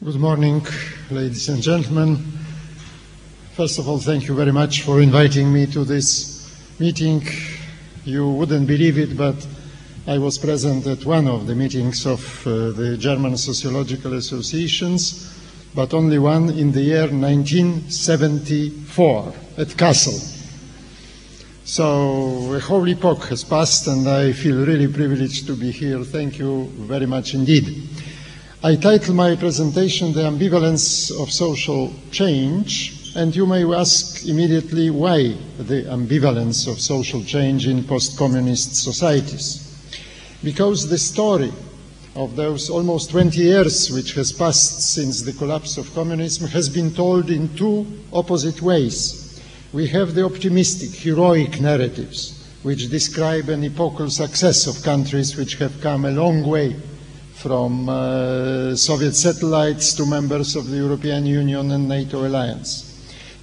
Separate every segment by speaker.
Speaker 1: Good morning, ladies and gentlemen. First of all, thank you very much for inviting me to this meeting. You wouldn't believe it, but I was present at one of the meetings of the German Sociological Associations, but only one in the year 1974 at Kassel. So a whole epoch has passed, and I feel really privileged to be here. Thank you very much indeed. I title my presentation "The Ambivalence of Social Change," and you may ask immediately why the ambivalence of social change in post-communist societies. Because the story of those almost 20 years which has passed since the collapse of communism has been told in two opposite ways. We have the optimistic, heroic narratives which describe an epochal success of countries which have come a long way from Soviet satellites to members of the European Union and NATO alliance.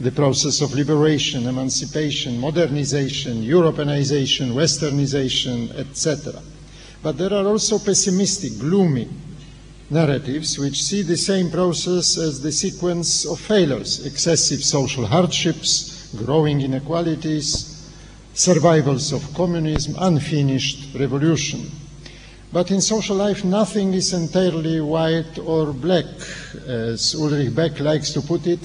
Speaker 1: The process of liberation, emancipation, modernization, Europeanization, westernization, etc. But there are also pessimistic, gloomy narratives which see the same process as the sequence of failures: excessive social hardships, growing inequalities, survivals of communism, unfinished revolution. But in social life, nothing is entirely white or black. As Ulrich Beck likes to put it,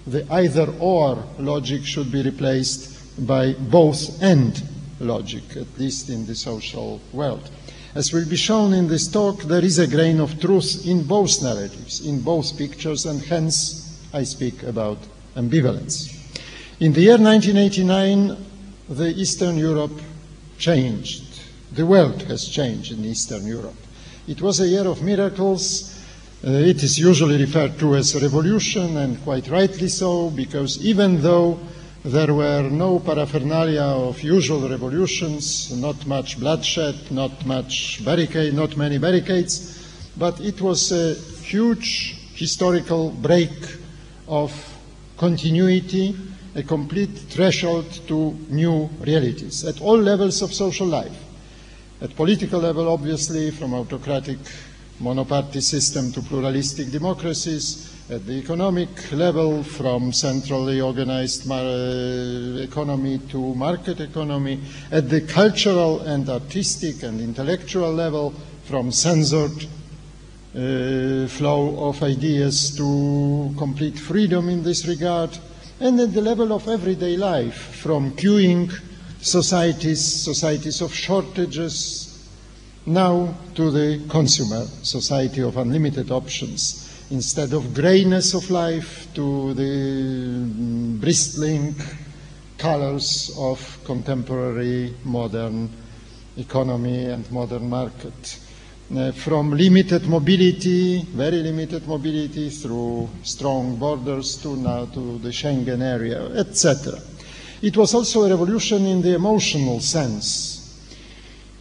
Speaker 1: the either-or logic should be replaced by both-and logic, at least in the social world. As will be shown in this talk, there is a grain of truth in both narratives, in both pictures, and hence I speak about ambivalence. In the year 1989, the Eastern Europe changed. The world has changed in Eastern Europe. It was a year of miracles. It is usually referred to as a revolution, and quite rightly so, because even though there were no paraphernalia of usual revolutions, not much bloodshed, not many barricades, but it was a huge historical break of continuity, a complete threshold to new realities at all levels of social life. At political level, obviously, from autocratic monoparty system to pluralistic democracies. At the economic level, from centrally organized economy to market economy. At the cultural and artistic and intellectual level, from censored flow of ideas to complete freedom in this regard. And at the level of everyday life, from queuing societies of shortages, now to the consumer society of unlimited options. Instead of grayness of life, to the bristling colors of contemporary modern economy and modern market. From limited mobility, very limited mobility, through strong borders to now to the Schengen area, etc. It was also a revolution in the emotional sense.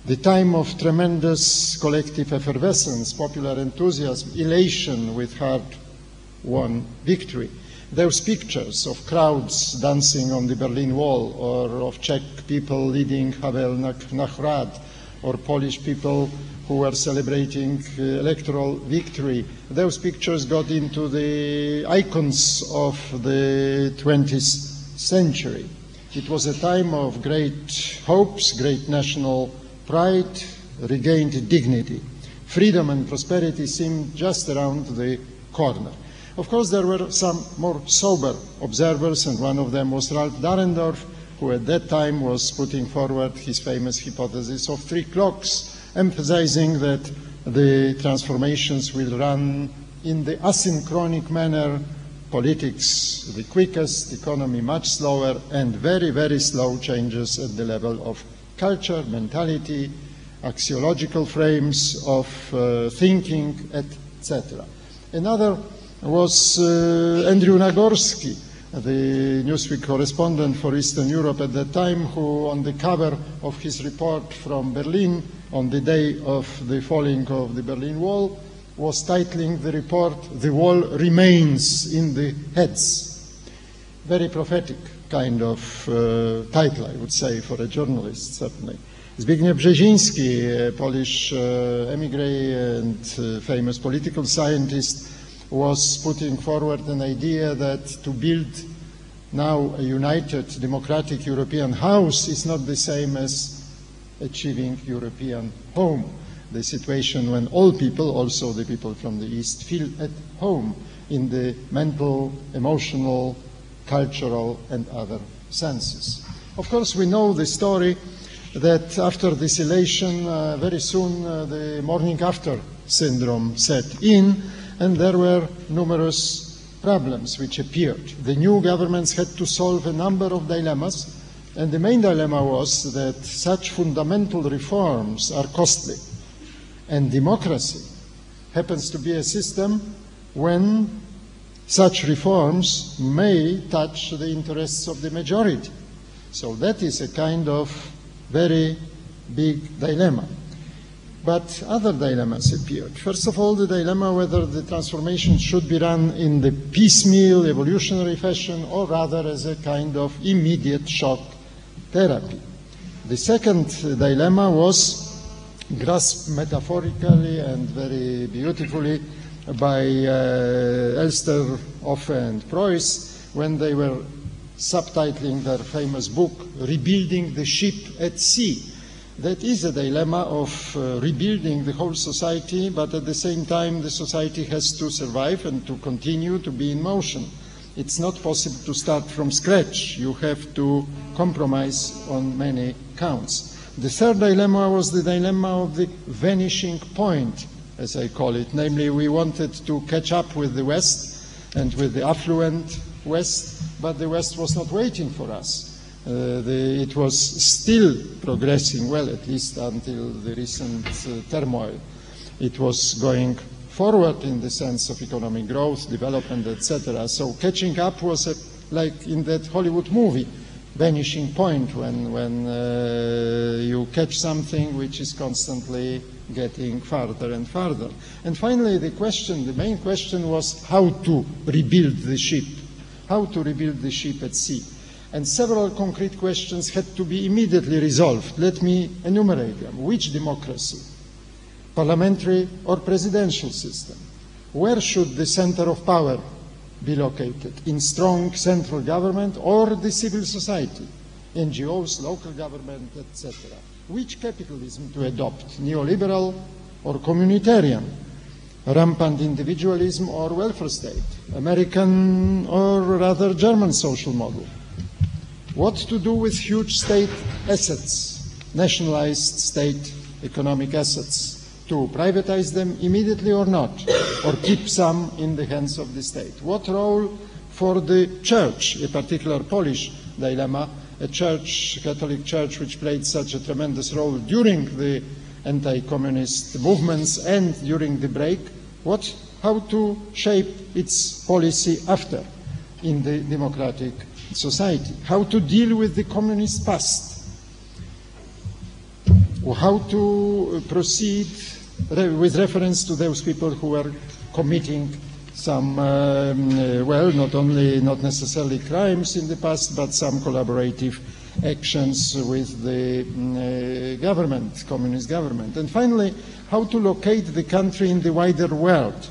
Speaker 1: The time of tremendous collective effervescence, popular enthusiasm, elation with hard-won victory. Those pictures of crowds dancing on the Berlin Wall, or of Czech people leading Havel Nachrad, or Polish people who were celebrating electoral victory. Those pictures got into the icons of the 20th century. It was a time of great hopes, great national pride, regained dignity. Freedom and prosperity seemed just around the corner. Of course, there were some more sober observers, and one of them was Ralph Dahrendorf, who at that time was putting forward his famous hypothesis of 3 clocks, emphasizing that the transformations will run in the asynchronic manner: politics the quickest, economy much slower, and very, very slow changes at the level of culture, mentality, axiological frames of thinking, etc. Another was Andrew Nagorski, the Newsweek correspondent for Eastern Europe at that time, who on the cover of his report from Berlin on the day of the falling of the Berlin Wall was titling the report, "The Wall Remains in the Heads." Very prophetic kind of title, I would say, for a journalist, certainly. Zbigniew Brzeziński, a Polish emigre and famous political scientist, was putting forward an idea that to build now a united democratic European house is not the same as achieving European home, the situation when all people, also the people from the East, feel at home in the mental, emotional, cultural and other senses. Of course, we know the story that after this elation, very soon the morning after syndrome set in, and there were numerous problems which appeared. The new governments had to solve a number of dilemmas, and the main dilemma was that such fundamental reforms are costly, and democracy happens to be a system when such reforms may touch the interests of the majority. So that is a kind of very big dilemma. But other dilemmas appeared. First of all, the dilemma whether the transformation should be run in the piecemeal, evolutionary fashion, or rather as a kind of immediate shock therapy. The second dilemma was grasped metaphorically and very beautifully by Elster, Offe, and Preuss when they were subtitling their famous book, Rebuilding the Ship at Sea. That is a dilemma of rebuilding the whole society, but at the same time the society has to survive and to continue to be in motion. It's not possible to start from scratch. You have to compromise on many counts. The third dilemma was the dilemma of the vanishing point, as I call it. Namely, we wanted to catch up with the West and with the affluent West, but the West was not waiting for us. It was still progressing well, at least until the recent turmoil. It was going forward in the sense of economic growth, development, etc. So catching up was like in that Hollywood movie, vanishing point, when you catch something which is constantly getting farther and farther. And finally, the main question was how to rebuild the ship, how to rebuild the ship at sea. And several concrete questions had to be immediately resolved. Let me enumerate them. Which democracy? Parliamentary or presidential system? Where should the center of power be located? In strong central government or the civil society? NGOs, local government, etc. Which capitalism to adopt? Neoliberal or communitarian? Rampant individualism or welfare state? American or rather German social model? What to do with huge state assets, nationalized state economic assets? To privatize them immediately or not, or keep some in the hands of the state? What role for the church, a particular Polish dilemma, a church, Catholic church, which played such a tremendous role during the anti-communist movements and during the break? How to shape its policy after in the democratic society? How to deal with the communist past? How to proceed with reference to those people who were committing some, not necessarily crimes in the past, but some collaborative actions with the government, communist government. And finally, how to locate the country in the wider world,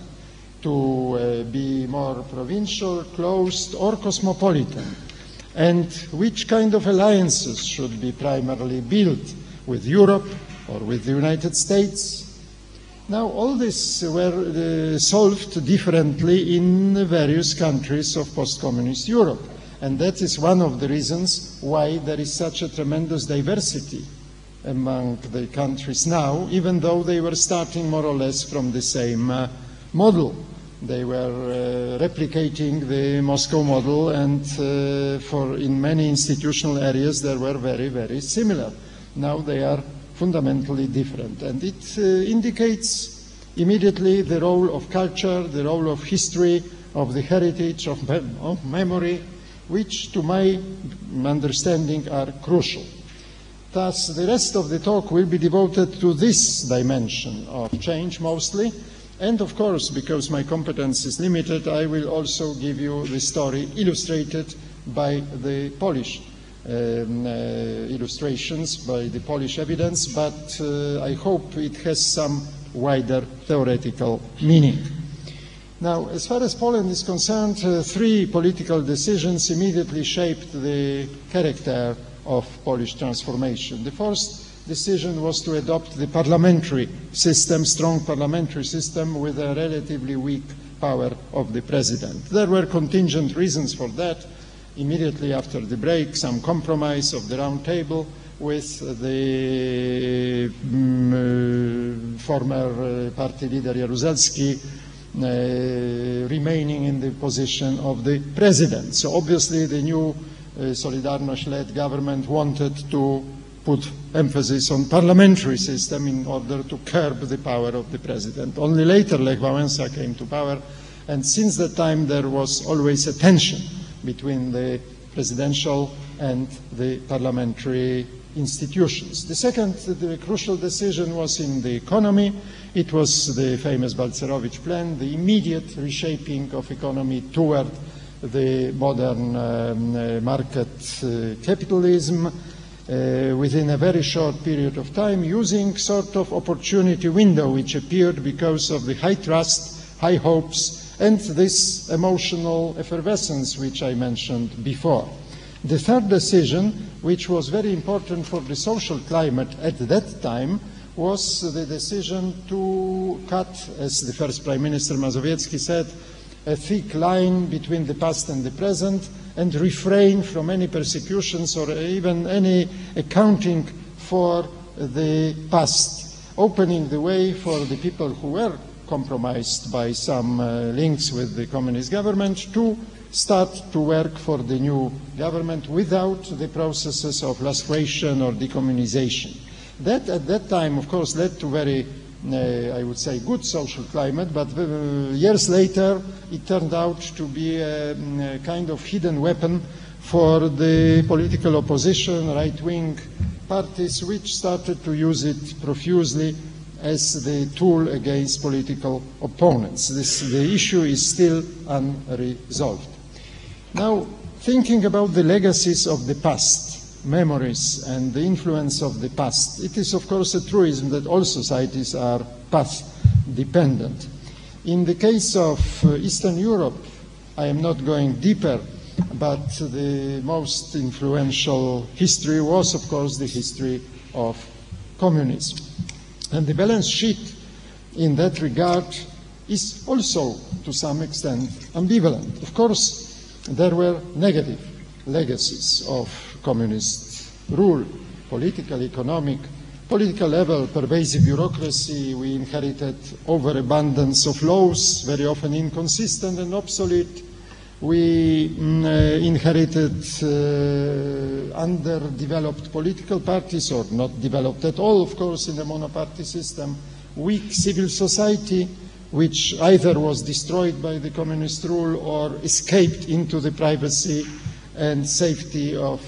Speaker 1: to be more provincial, closed, or cosmopolitan, and which kind of alliances should be primarily built with Europe or with the United States. Now, all this were solved differently in the various countries of post-communist Europe, and that is one of the reasons why there is such a tremendous diversity among the countries now, even though they were starting more or less from the same model. They were replicating the Moscow model, and in many institutional areas they were very, very similar. Now they are fundamentally different, and it indicates immediately the role of culture, the role of history, of the heritage, of memory, which to my understanding are crucial. Thus, the rest of the talk will be devoted to this dimension of change mostly, and of course, because my competence is limited, I will also give you the story illustrated by the Polish illustrations, by the Polish evidence, but I hope it has some wider theoretical meaning. Now, as far as Poland is concerned, three political decisions immediately shaped the character of Polish transformation. The first decision was to adopt the parliamentary system, strong parliamentary system with a relatively weak power of the president. There were contingent reasons for that. Immediately after the break, some compromise of the round table with the former party leader Jaruzelski remaining in the position of the president. So obviously the new Solidarność-led government wanted to put emphasis on parliamentary system in order to curb the power of the president. Only later Lech Wałęsa came to power, and since that time there was always a tension between the presidential and the parliamentary institutions. The second crucial decision was in the economy. It was the famous Balcerowicz plan, the immediate reshaping of economy toward the modern market capitalism within a very short period of time, using sort of opportunity window which appeared because of the high trust, high hopes, and this emotional effervescence which I mentioned before. The third decision, which was very important for the social climate at that time, was the decision to cut, as the first Prime Minister Mazowiecki said, a thick line between the past and the present, and refrain from any persecutions or even any accounting for the past, opening the way for the people who were compromised by some links with the communist government to start to work for the new government without the processes of lustration or decommunization. That at that time, of course, led to very, I would say, good social climate, but years later it turned out to be a kind of hidden weapon for the political opposition, right-wing parties, which started to use it profusely as the tool against political opponents. The issue is still unresolved. Now, thinking about the legacies of the past, memories and the influence of the past, it is of course a truism that all societies are past-dependent. In the case of Eastern Europe, I am not going deeper, but the most influential history was of course the history of communism. And the balance sheet in that regard is also to some extent ambivalent. Of course, there were negative legacies of communist rule, political, economic, political level, pervasive bureaucracy. We inherited overabundance of laws, very often inconsistent and obsolete. We inherited underdeveloped political parties, or not developed at all, of course, in the monoparty system, weak civil society, which either was destroyed by the communist rule or escaped into the privacy and safety of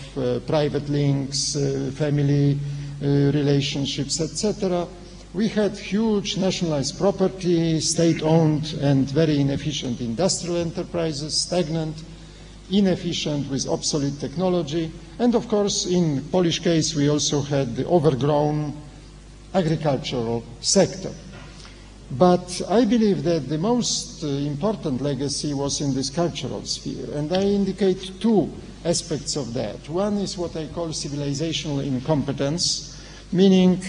Speaker 1: private links, family relationships, etc. We had huge nationalized property, state-owned and very inefficient industrial enterprises, stagnant, inefficient with obsolete technology, and of course, in Polish case, we also had the overgrown agricultural sector. But I believe that the most important legacy was in this cultural sphere, and I indicate two aspects of that. One is what I call civilizational incompetence, meaning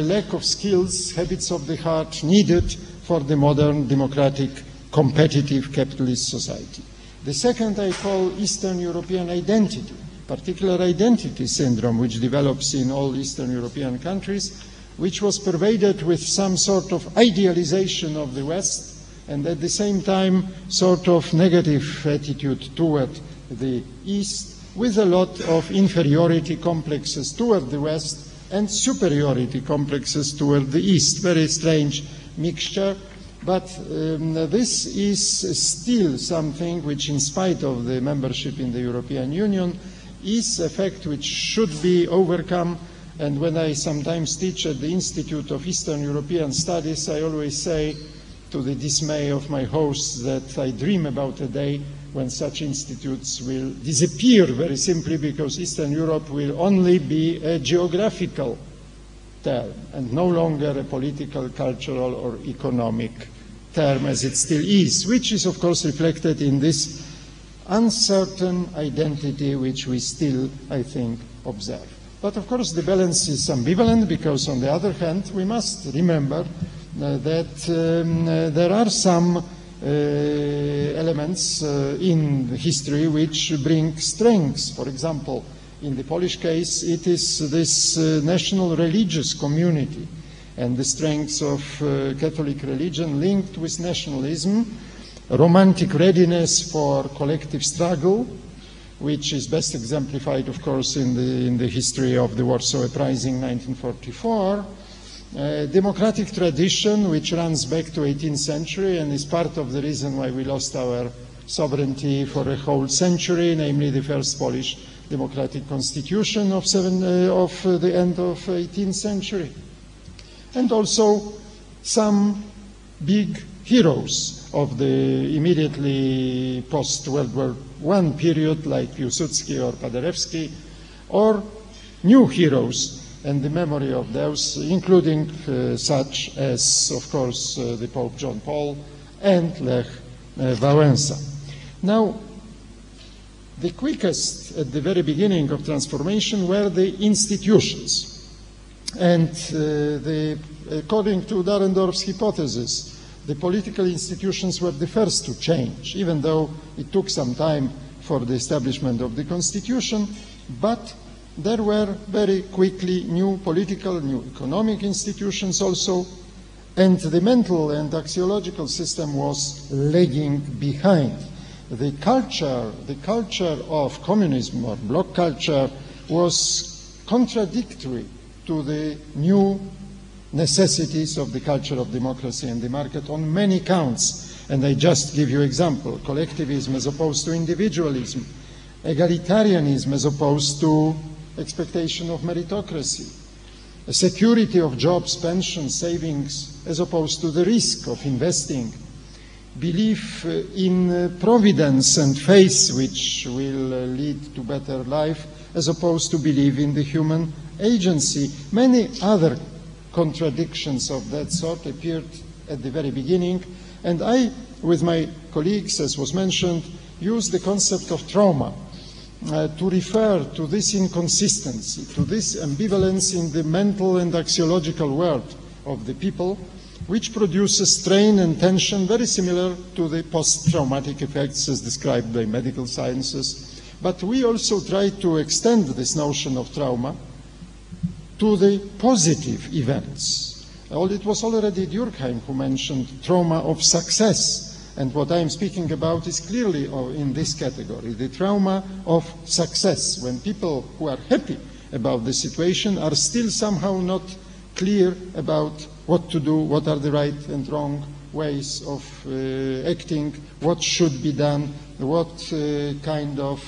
Speaker 1: lack of skills, habits of the heart needed for the modern, democratic, competitive capitalist society. The second I call Eastern European identity, particular identity syndrome, which develops in all Eastern European countries, which was pervaded with some sort of idealization of the West and at the same time sort of negative attitude toward the East, with a lot of inferiority complexes toward the West and superiority complexes toward the East. Very strange mixture, but this is still something which, in spite of the membership in the European Union, is a fact which should be overcome. And when I sometimes teach at the Institute of Eastern European Studies, I always say, to the dismay of my hosts, that I dream about a day when such institutes will disappear, very simply because Eastern Europe will only be a geographical term and no longer a political, cultural, or economic term as it still is, which is of course reflected in this uncertain identity which we still, I think, observe. But of course the balance is ambivalent because on the other hand we must remember that there are some elements in history which bring strengths. For example, in the Polish case, it is this national religious community and the strengths of Catholic religion linked with nationalism, romantic readiness for collective struggle, which is best exemplified, of course, in the history of the Warsaw Uprising 1944, democratic tradition which runs back to 18th century and is part of the reason why we lost our sovereignty for a whole century, namely the first Polish democratic constitution of the end of 18th century. And also some big heroes of the immediately post-World War I period like Piłsudski or Paderewski, or new heroes and the memory of those, including such as, of course, the Pope John Paul and Lech Wałęsa. Now, the quickest at the very beginning of transformation were the institutions. And according to Dahrendorf's hypothesis, the political institutions were the first to change, even though it took some time for the establishment of the constitution, but there were very quickly new political, new economic institutions also, and the mental and axiological system was lagging behind. The culture of communism or bloc culture was contradictory to the new necessities of the culture of democracy and the market on many counts. And I just give you example: collectivism as opposed to individualism, egalitarianism as opposed to expectation of meritocracy, a security of jobs, pensions, savings as opposed to the risk of investing, belief in providence and faith which will lead to better life as opposed to belief in the human agency. Many other contradictions of that sort appeared at the very beginning, and I, with my colleagues, as was mentioned, used the concept of trauma to refer to this inconsistency, to this ambivalence in the mental and axiological world of the people, which produces strain and tension very similar to the post-traumatic effects as described by medical sciences. But we also try to extend this notion of trauma to the positive events. It was already Durkheim who mentioned trauma of success. And what I am speaking about is clearly in this category, the trauma of success, when people who are happy about the situation are still somehow not clear about what to do, what are the right and wrong ways of acting, what should be done, what kind of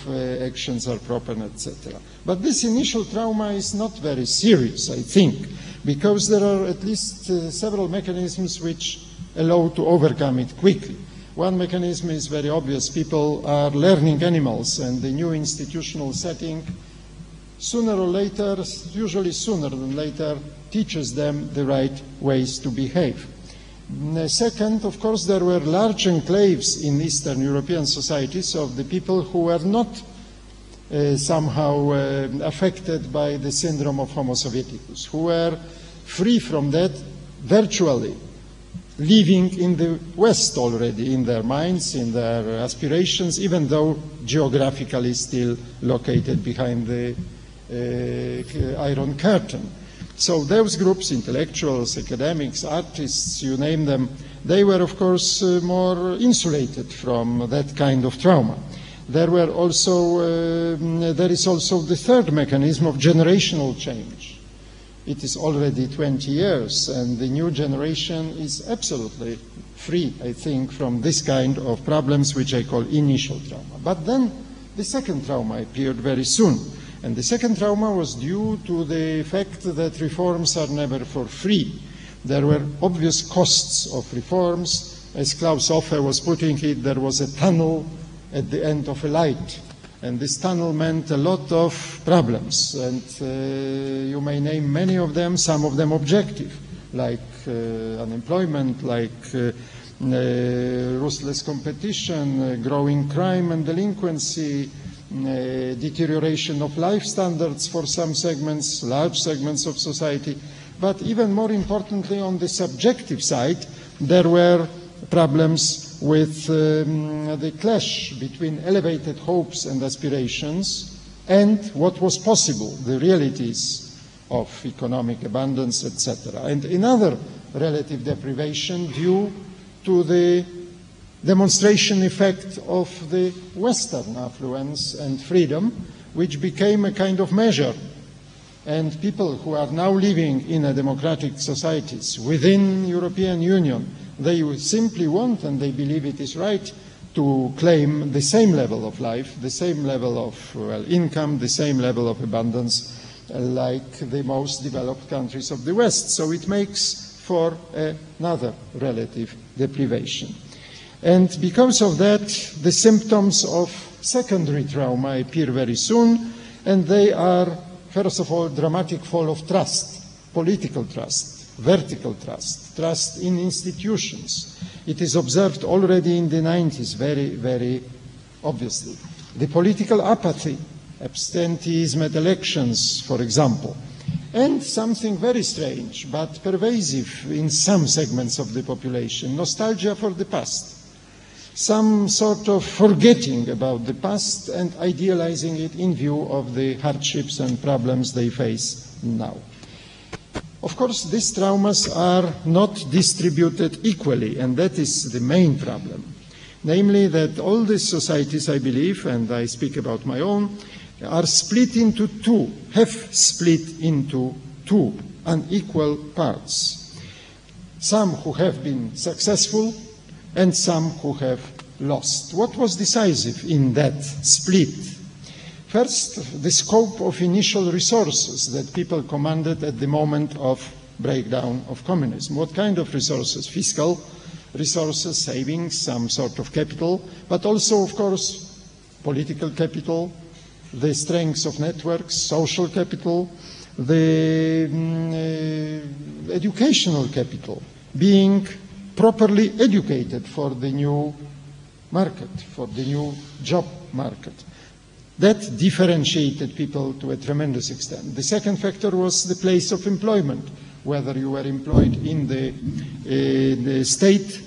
Speaker 1: actions are proper, etc. But this initial trauma is not very serious, I think, because there are at least several mechanisms which allow to overcome it quickly. One mechanism is very obvious. People are learning animals, and the new institutional setting, sooner or later, usually sooner than later, teaches them the right ways to behave. Second, of course, there were large enclaves in Eastern European societies of the people who were not somehow affected by the syndrome of Homo Sovieticus, who were free from that virtually, living in the West already, in their minds, in their aspirations, even though geographically still located behind the Iron Curtain. So those groups, intellectuals, academics, artists, you name them, they were of course more insulated from that kind of trauma. There is also the third mechanism of generational change. It is already 20 years, and the new generation is absolutely free, I think, from this kind of problems, which I call initial trauma. But then the second trauma appeared very soon. And the second trauma was due to the fact that reforms are never for free. There were obvious costs of reforms. As Klaus Offe was putting it, there was a tunnel at the end of a light. And this tunnel meant a lot of problems. And you may name many of them, some of them objective, like unemployment, like ruthless competition, growing crime and delinquency, deterioration of life standards for some segments, large segments of society. But even more importantly, on the subjective side, there were problems with the clash between elevated hopes and aspirations and what was possible, the realities of economic abundance, etc. And another relative deprivation due to the demonstration effect of the Western affluence and freedom, which became a kind of measure. And people who are now living in a democratic societies within European Union, they simply want, and they believe it is right, to claim the same level of life, the same level of income, the same level of abundance like the most developed countries of the West. So it makes for another relative deprivation. And because of that, the symptoms of secondary trauma appear very soon, and they are, first of all, dramatic fall of trust, political trust, vertical trust, trust in institutions. It is observed already in the 90s, very, very obviously. The political apathy, absenteeism at elections, for example, and something very strange but pervasive in some segments of the population, nostalgia for the past. Some sort of forgetting about the past and idealizing it in view of the hardships and problems they face now. Of course, these traumas are not distributed equally, and that is the main problem. Namely, that all these societies, I believe, and I speak about my own, are split into two, have split into two unequal parts. Some who have been successful and some who have lost. What was decisive in that split? First, the scope of initial resources that people commanded at the moment of breakdown of communism. What kind of resources? Fiscal resources, savings, some sort of capital, but also, of course, political capital, the strengths of networks, social capital, the educational capital, being properly educated for the new market, for the new job market. That differentiated people to a tremendous extent. The second factor was the place of employment, whether you were employed in the state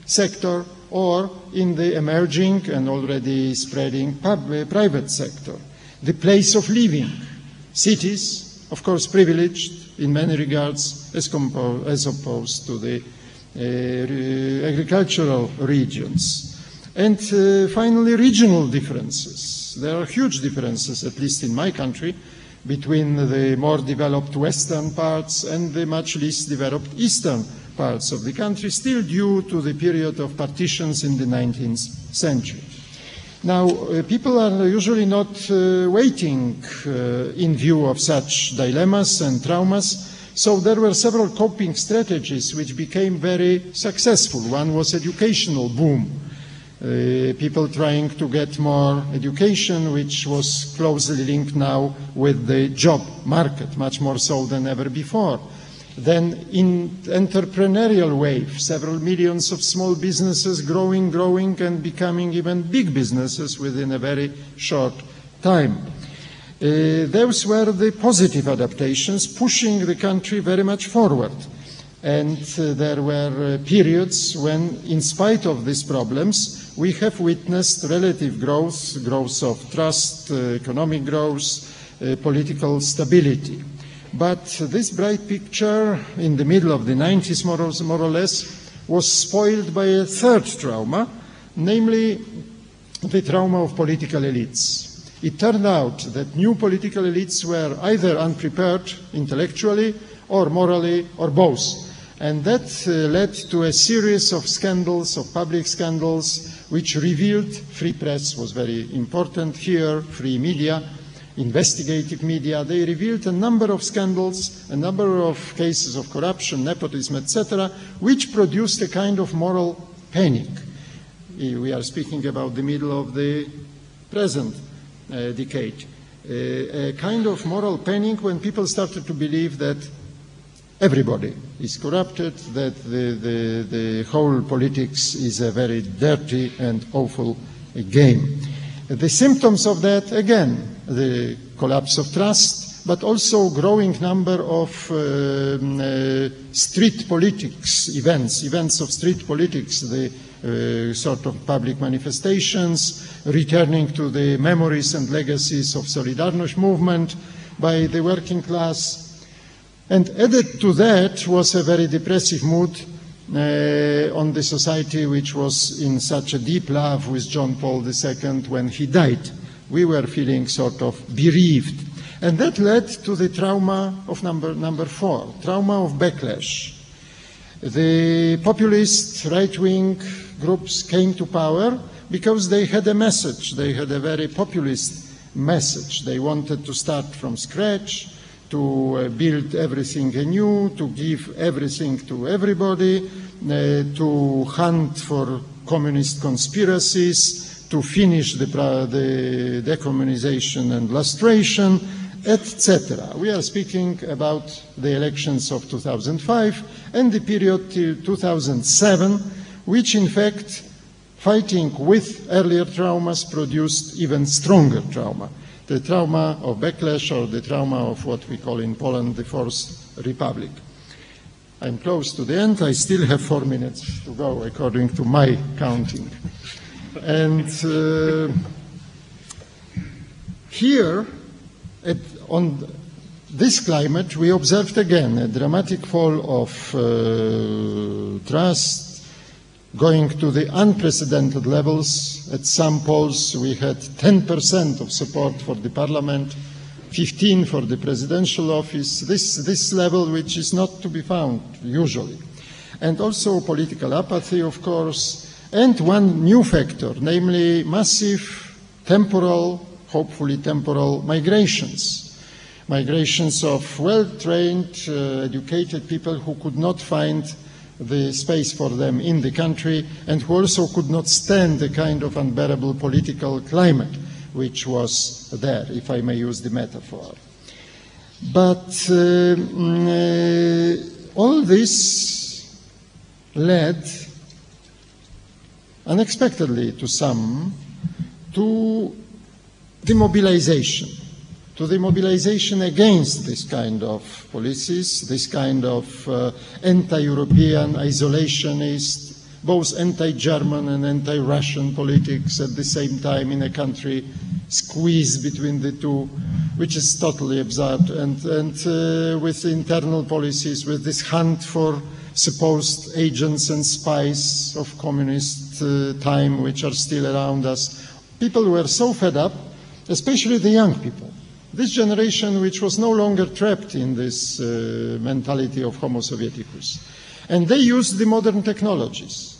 Speaker 1: sector or in the emerging and already spreading private sector. The place of living, cities, of course, privileged in many regards as opposed to the agricultural regions. And finally, regional differences. There are huge differences, at least in my country, between the more developed western parts and the much less developed eastern parts of the country, still due to the period of partitions in the 19th century. Now, people are usually not waiting in view of such dilemmas and traumas. So there were several coping strategies which became very successful. One was educational boom. People trying to get more education, which was closely linked now with the job market, much more so than ever before. Then in entrepreneurial wave, several millions of small businesses growing and becoming even big businesses within a very short time. Those were the positive adaptations, pushing the country very much forward. And there were periods when, in spite of these problems, we have witnessed relative growth, growth of trust, economic growth, political stability. But this bright picture in the middle of the 90s, more or less, was spoiled by a third trauma, namely the trauma of political elites. It turned out that new political elites were either unprepared intellectually or morally or both. And that led to a series of scandals, of public scandals, which revealed free press was very important here, free media, investigative media. They revealed a number of scandals, a number of cases of corruption, nepotism, etc., which produced a kind of moral panic. We are speaking about the middle of the present decade. A kind of moral panic when people started to believe that everybody is corrupted, that the whole politics is a very dirty and awful game. The symptoms of that, again, the collapse of trust, but also growing number of street politics events of street politics, the sort of public manifestations, returning to the memories and legacies of Solidarność movement by the working class. And added to that was a very depressive mood on the society, which was in such a deep love with John Paul II when he died. We were feeling sort of bereaved. And that led to the trauma of number 4, trauma of backlash. The populist right-wing groups came to power because they had a message. They had a very populist message. They wanted to start from scratch, to build everything anew, to give everything to everybody, to hunt for communist conspiracies, to finish the decommunization and lustration, etc. We are speaking about the elections of 2005 and the period till 2007, which in fact, fighting with earlier traumas, produced even stronger trauma. The trauma of backlash, or the trauma of what we call in Poland the Fourth Republic. I'm close to the end. I still have 4 minutes to go, according to my counting. And here, on this climate, we observed again a dramatic fall of trust, going to the unprecedented levels. At some polls, we had 10% of support for the parliament, 15% for the presidential office, this level which is not to be found usually. And also political apathy, of course, and one new factor, namely massive temporal, hopefully temporal migrations. Migrations of well-trained, educated people who could not find the space for them in the country, and who also could not stand the kind of unbearable political climate which was there, if I may use the metaphor. But all this led, unexpectedly to some, to demobilization. To the mobilization against this kind of policies, this kind of anti-European, isolationist, both anti-German and anti-Russian politics at the same time in a country squeezed between the two, which is totally absurd, and with internal policies, with this hunt for supposed agents and spies of communist time, which are still around us. People were so fed up, especially the young people. This generation, which was no longer trapped in this mentality of Homo Sovieticus. And they used the modern technologies.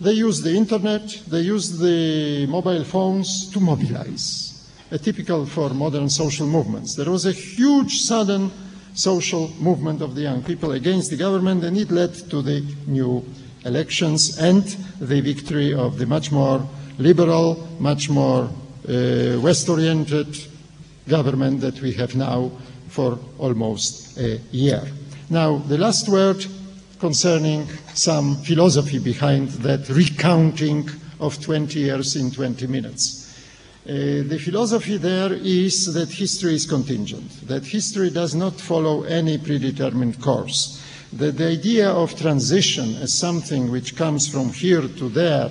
Speaker 1: They used the internet, they used the mobile phones to mobilize, typical for modern social movements. There was a huge, sudden social movement of the young people against the government, and it led to the new elections and the victory of the much more liberal, much more West-oriented government that we have now for almost a year. Now, the last word concerning some philosophy behind that recounting of 20 years in 20 minutes. The philosophy there is that history is contingent, that history does not follow any predetermined course, that the idea of transition as something which comes from here to there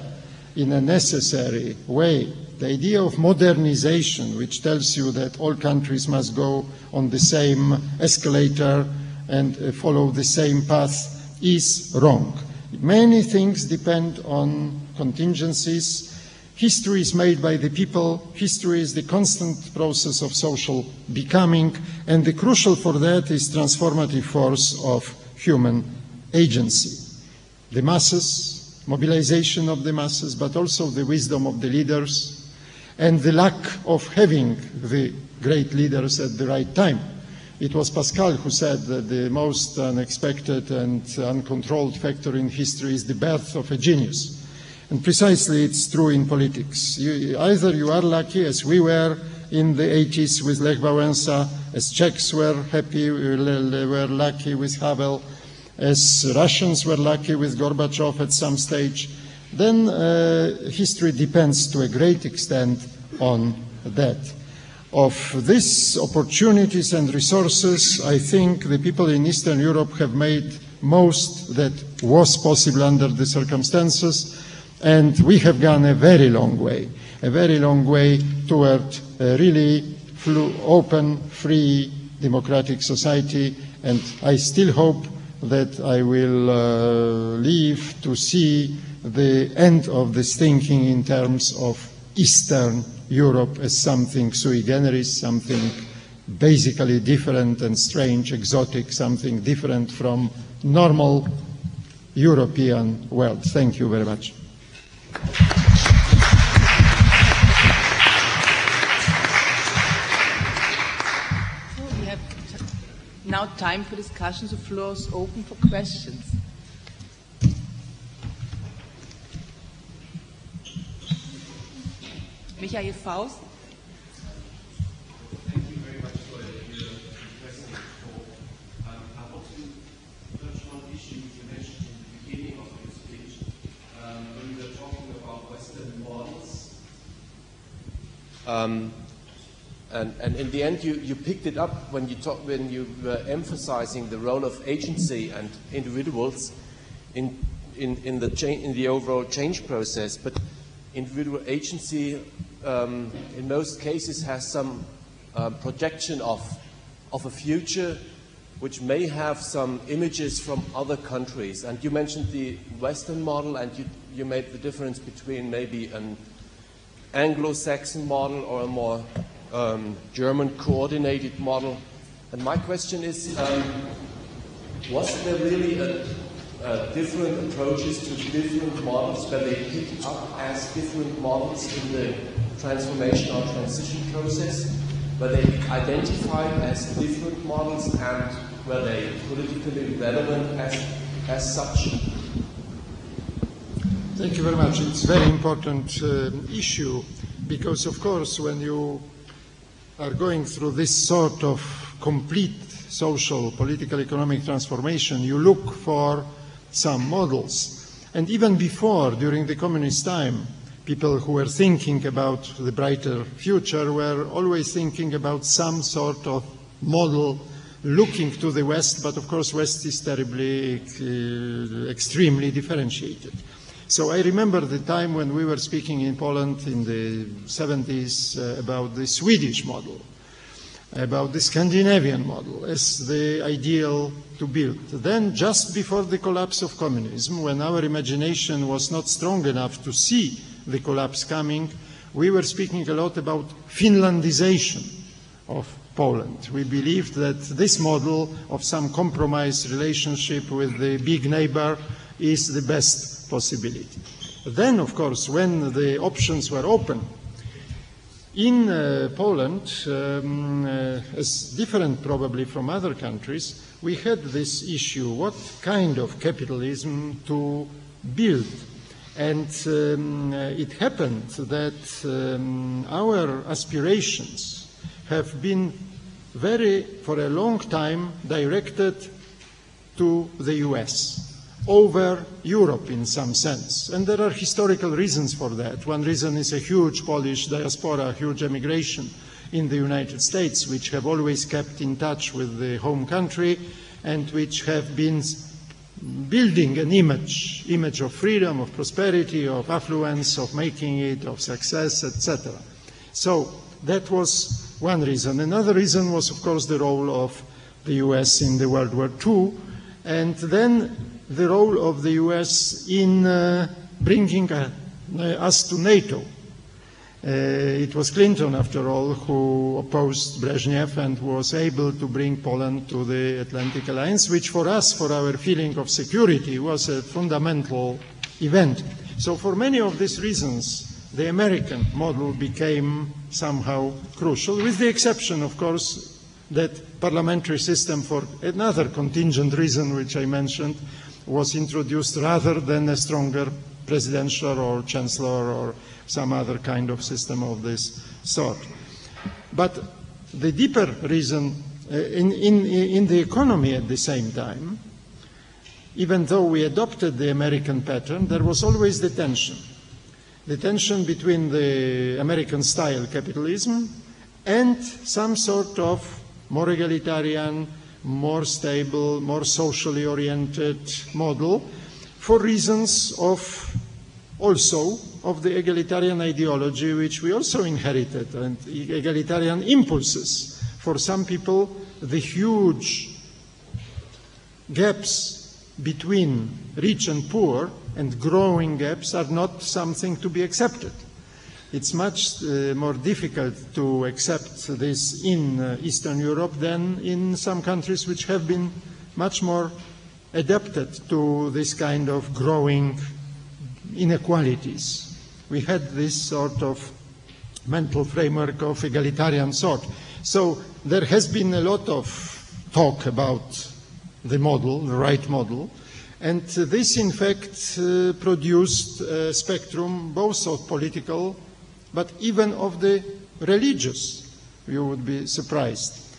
Speaker 1: in a necessary way, the idea of modernization, which tells you that all countries must go on the same escalator and follow the same path, is wrong. Many things depend on contingencies. History is made by the people. History is the constant process of social becoming, and the crucial for that is transformative force of human agency. The masses, mobilization of the masses, but also the wisdom of the leaders, and the lack of having the great leaders at the right time. It was Pascal who said that the most unexpected and uncontrolled factor in history is the birth of a genius. And precisely it's true in politics. Either you are lucky, as we were in the 80s with Lech Wałęsa, as Czechs were lucky with Havel, as Russians were lucky with Gorbachev at some stage, then history depends to a great extent on that. Of these opportunities and resources, I think the people in Eastern Europe have made most that was possible under the circumstances, and we have gone a very long way toward a really open, free, democratic society, and I still hope that I will live to see the end of this thinking in terms of Eastern Europe as something sui generis, something basically different and strange, exotic, something different from normal European world. Thank you very much.
Speaker 2: So we have now time for discussions. The floor is open for questions. Michael Faust.
Speaker 3: Thank you very much for your interesting talk. I want to touch one issue you mentioned in the beginning of your speech when you were talking about Western models. And in the end, you picked it up when you were emphasizing the role of agency and individuals in the overall change process. But individual agency, in most cases, has some projection of a future which may have some images from other countries. And you mentioned the Western model, and you made the difference between maybe an Anglo-Saxon model or a more German coordinated model. And my question is, was there really different approaches to different models where they picked up as different models in the transformation or transition process, where they identified as different models and were they politically relevant as such?
Speaker 1: Thank you very much. It's a very important issue because, of course, when you are going through this sort of complete social, political, economic transformation, you look for some models. And even before, during the communist time, people who were thinking about the brighter future were always thinking about some sort of model looking to the West, but of course West is terribly, extremely differentiated. So I remember the time when we were speaking in Poland in the 70s about the Swedish model, about the Scandinavian model as the ideal to build. Then, just before the collapse of communism, when our imagination was not strong enough to see the collapse coming, we were speaking a lot about Finlandization of Poland. We believed that this model of some compromise relationship with the big neighbor is the best possibility. Then, of course, when the options were open, in Poland, as different probably from other countries, we had this issue, what kind of capitalism to build? And it happened that our aspirations have been for a long time, directed to the US, over Europe in some sense. And there are historical reasons for that. One reason is a huge Polish diaspora, huge emigration in the United States, which have always kept in touch with the home country and which have been building an image of freedom, of prosperity, of affluence, of making it, of success, etc. So that was one reason. Another reason was, of course, the role of the US in the World War II, and then the role of the US in bringing us to NATO. It was Clinton, after all, who opposed Brezhnev and was able to bring Poland to the Atlantic Alliance, which for us, for our feeling of security, was a fundamental event. So for many of these reasons, the American model became somehow crucial, with the exception, of course, that parliamentary system for another contingent reason, which I mentioned, was introduced rather than a stronger presidential or chancellor or some other kind of system of this sort. But the deeper reason in the economy at the same time, even though we adopted the American pattern, there was always the tension between the American-style capitalism and some sort of more egalitarian, more stable, more socially oriented model for reasons of the egalitarian ideology which we also inherited, and egalitarian impulses. For some people, the huge gaps between rich and poor and growing gaps are not something to be accepted. It's much more difficult to accept this in Eastern Europe than in some countries which have been much more adapted to this kind of growing inequalities. We had this sort of mental framework of egalitarian sort. So there has been a lot of talk about the model, the right model, and this in fact produced a spectrum both of political but even of the religious. You would be surprised.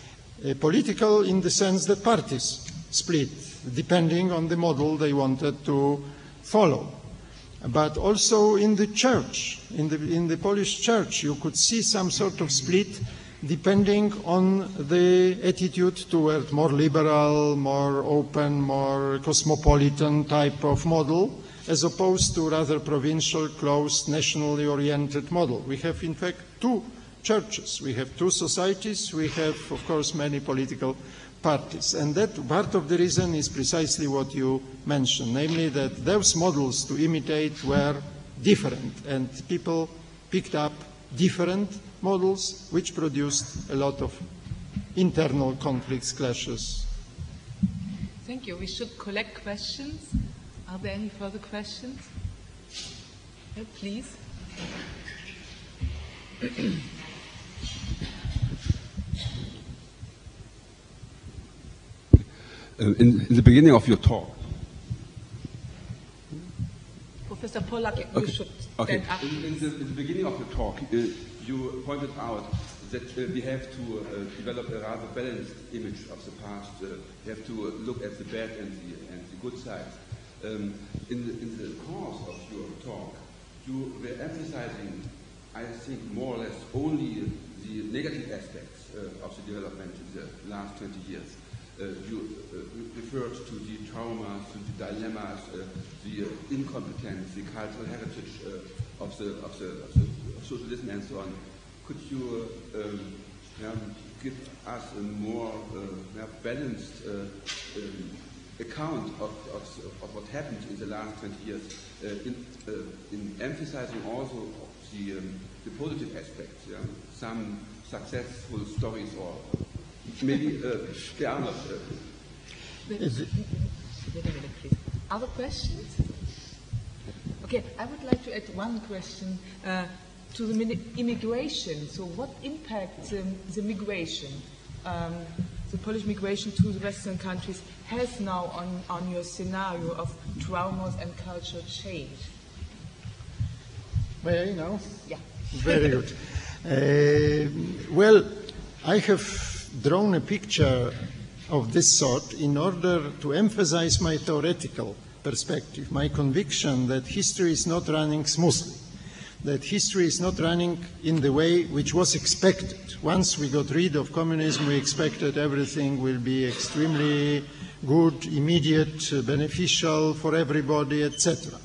Speaker 1: Political in the sense that parties split depending on the model they wanted to follow. But also in the church, in the Polish church, you could see some sort of split depending on the attitude toward more liberal, more open, more cosmopolitan type of model, as opposed to rather provincial, closed, nationally oriented model. We have, in fact, two churches. We have two societies. We have, of course, many political parties. And that part of the reason is precisely what you mentioned, namely that those models to imitate were different, and people picked up different models which produced a lot of internal conflicts, clashes.
Speaker 2: Thank you. We should collect questions. Are there any further questions? Yeah, please.
Speaker 4: In the beginning of your talk,
Speaker 2: Professor Pollack, you should stand up.
Speaker 4: In the beginning of your talk, you pointed out that we have to develop a rather balanced image of the past. We have to look at the bad and the good sides. In the course of your talk, you were emphasizing, I think, more or less only the negative aspects of the development in the last 20 years. You referred to the traumas, to the dilemmas, the incompetence, the cultural heritage of socialism and so on. Could you give us a more balanced account of what happened in the last 20 years, in emphasizing also the positive aspects, some successful stories, or maybe there are not.
Speaker 2: Wait a minute, please. Other questions? Okay, I would like to add one question to the immigration. So what impact the migration, the Polish migration to the Western countries has now on your scenario of traumas and cultural change?
Speaker 1: May I now?
Speaker 2: Yeah.
Speaker 1: Very good. Well, I have drawn a picture of this sort in order to emphasize my theoretical perspective, my conviction that history is not running smoothly, that history is not running in the way which was expected. Once we got rid of communism, we expected everything will be extremely good, immediate, beneficial for everybody, etc.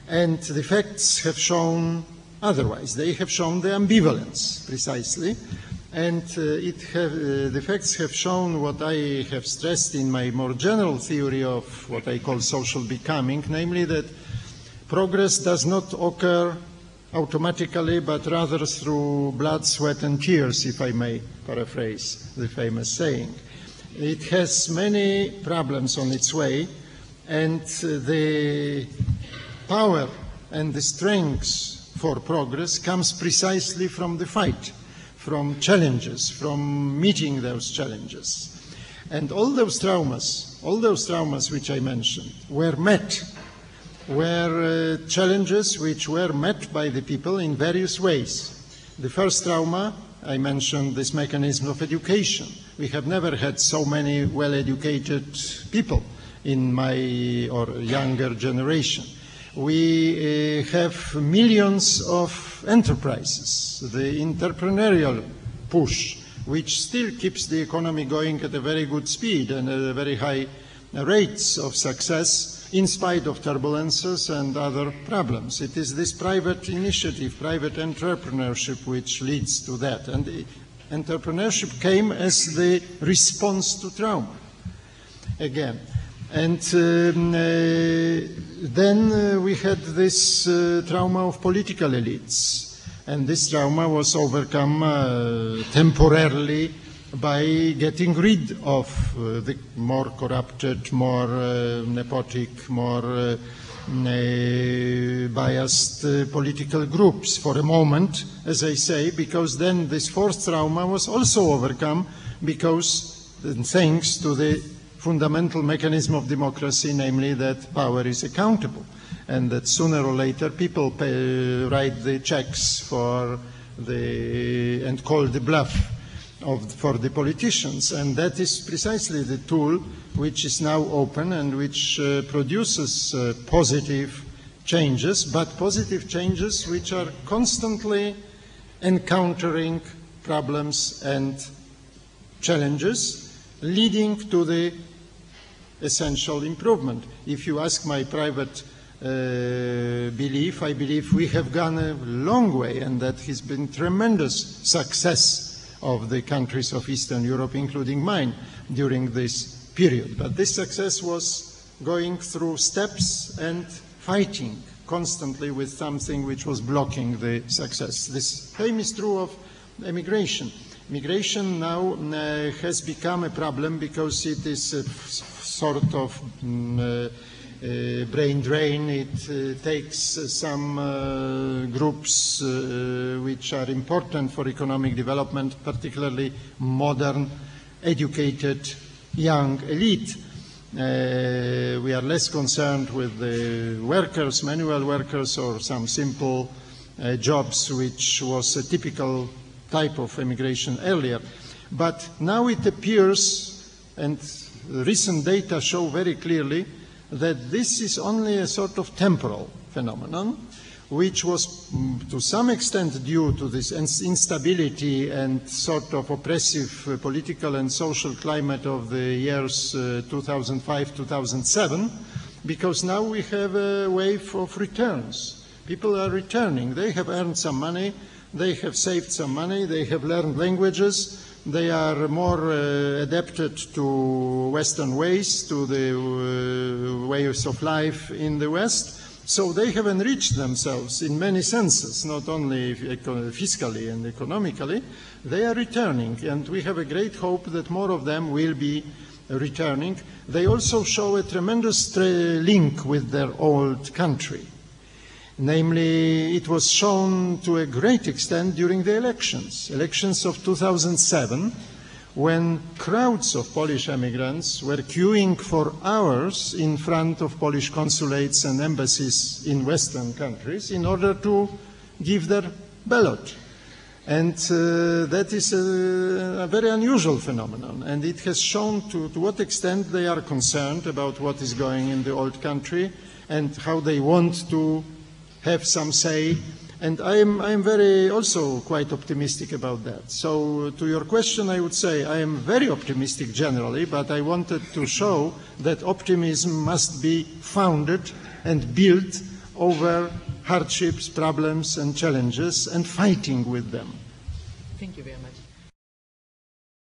Speaker 1: And the facts have shown otherwise. They have shown the ambivalence, precisely. And the facts have shown what I have stressed in my more general theory of what I call social becoming, namely that progress does not occur automatically, but rather through blood, sweat, and tears, if I may paraphrase the famous saying. It has many problems on its way, and the power and the strength for progress comes precisely from the fight, from challenges, from meeting those challenges. And all those traumas which I mentioned were challenges which were met by the people in various ways. The first trauma, I mentioned this mechanism of education. We have never had so many well-educated people in my or younger generation. We have millions of enterprises, the entrepreneurial push, which still keeps the economy going at a very good speed and at a very high rates of success in spite of turbulences and other problems. It is this private initiative, private entrepreneurship, which leads to that. And the entrepreneurship came as the response to trauma, again. And then we had this trauma of political elites. And this trauma was overcome temporarily by getting rid of the more corrupted, more nepotic, more biased political groups for a moment, as I say, because then this fourth trauma was also overcome because thanks to the fundamental mechanism of democracy, namely that power is accountable and that sooner or later people write the checks for and call the bluff for the politicians. And that is precisely the tool which is now open and which produces positive changes, but positive changes which are constantly encountering problems and challenges, leading to the essential improvement. If you ask my private belief, I believe we have gone a long way, and that has been tremendous success of the countries of Eastern Europe, including mine, during this period. But this success was going through steps and fighting constantly with something which was blocking the success. The same is true of immigration. Migration now has become a problem because it is a sort of brain drain. It takes some groups which are important for economic development, particularly modern, educated, young elite. We are less concerned with the workers, manual workers, or some simple jobs, which was a typical type of immigration earlier. But now it appears, and recent data show very clearly, that this is only a sort of temporal phenomenon, which was to some extent due to this instability and sort of oppressive political and social climate of the years 2005-2007, because now we have a wave of returns. People are returning. They have earned some money, they have saved some money, they have learned languages, they are more adapted to Western ways, to the ways of life in the West. So they have enriched themselves in many senses, not only fiscally and economically. They are returning, and we have a great hope that more of them will be returning. They also show a tremendous link with their old country. Namely, it was shown to a great extent during the elections of 2007, when crowds of Polish immigrants were queuing for hours in front of Polish consulates and embassies in Western countries in order to give their ballot. And that is a very unusual phenomenon, and it has shown to what extent they are concerned about what is going in the old country and how they want to have some say, and I am very also quite optimistic about that. So to your question, I would say I am very optimistic generally, but I wanted to show that optimism must be founded and built over hardships, problems and challenges and fighting with them.
Speaker 2: Thank you very much.